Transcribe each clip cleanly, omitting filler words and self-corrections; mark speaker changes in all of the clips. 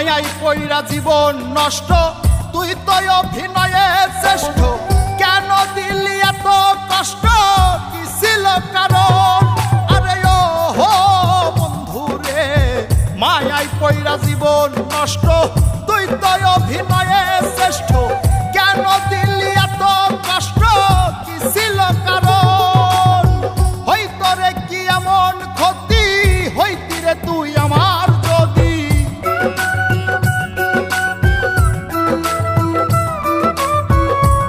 Speaker 1: মায়াই পইরা জীবন নষ্ট, তুই তো অভিনয়ে শ্রেষ্ঠ। কেন দিলি এত কষ্ট, কি ছিল কারণ? আরে ও হো বন্ধু রে, মায়াই পইরা জীবন নষ্ট, তুই তো অভিনয়ে শ্রেষ্ঠ। কেন দিলি এত কষ্ট, কি ছিল কারণ? হইতো রে কি এমন ক্ষতি, হইতি রে তুই আমার যদি।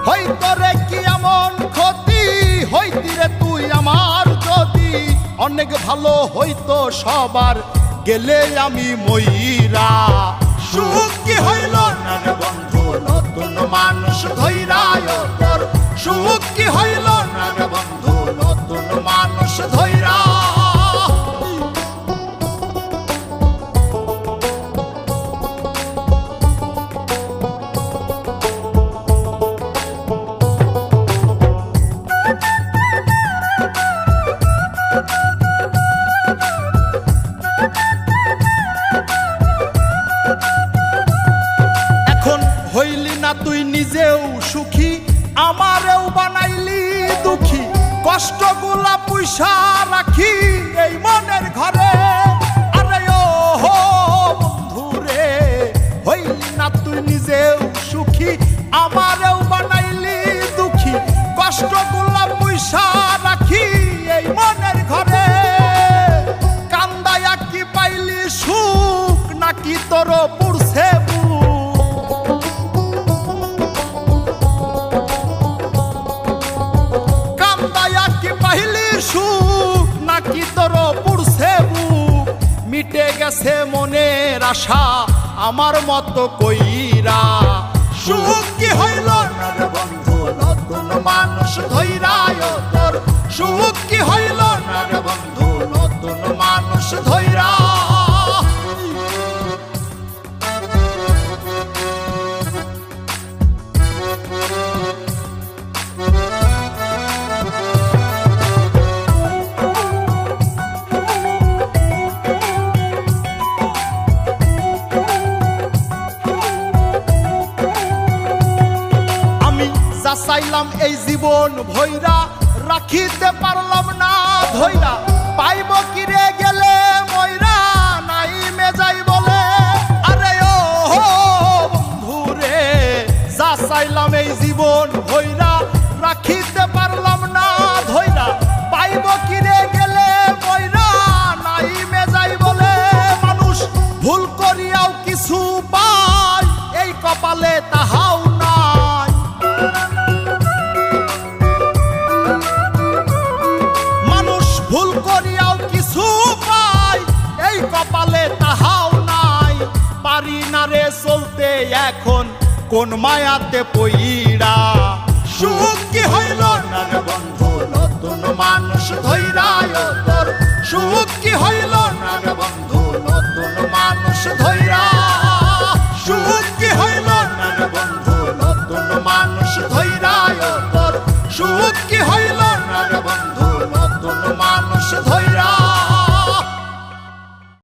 Speaker 1: হইতো রে কি এমন ক্ষতি, হইতি রে তুই আমার যদি। অনেক ভালো হইতো সবার, গেলে আমি ময়রা। সুখ কি হইল না রে বন্ধু, নতুন মানুষ ধৈরায় তোর। সুখ কি হইল না রে বন্ধু, নতুন মানুষ ধৈরা। হইলি না তুই নিজেও সুখী, আমারেও বানাইলি দুঃখী। কষ্টগুলা পুইসা রাখি এই মনের ঘরে। আরে ও হো বন্ধু রে, হইলি না তুই নিজেও সুখী, আমারেও বানাইলি দুঃখী। কষ্টগুলা পুইসা রাখি এই মনের ঘরে। কান্দায়া কি পাইলি সুখ, নাকি তোর পুরছে সুখ, নাকি তোর পুরছে বুক? মিটে গেছে মনের আশা আমার মতো কইরা। সুখ কি হইল না রে বন্ধু, নতুন মানুষ ধৈরায় তোর। সুখ কি হইল না রে বন্ধু, নতুন মানুষ ধৈরা। চাইলাম এই জীবন ভৈরা, রাখিতে পারলাম না ধৈরা। পাইব কিরে গেলে ময়রা, নাই মে যাই বলে। আরে ও বন্ধু রে, যা চাইলাম এই জীবন ভৈরা, রাখিতে পারলাম না ধৈরা। পাইব কিরে গেলে ময়রা, নাই মে যাই বলে। মানুষ ভুল করিয়াও কিছু পায়, এই কপালে তাহাও নাই। ভুল করিয়াও কিছু পাই, এই কপালে তাহাও নাই। পারি না রে চলতে এখন কোন মায়াতে পইরা। সুখ কি হইল না রে বন্ধু, নতুন মানুষ ধৈরায় তোর। সুখ কি হইল না রে বন্ধু, নতুন মানুষ ধৈরা। সুখ কি হইল না রে বন্ধু, নতুন মানুষ ধৈরায় তোর। সুখ কি হইল না রে বন্ধু, নতুন মানুষ ধৈরা।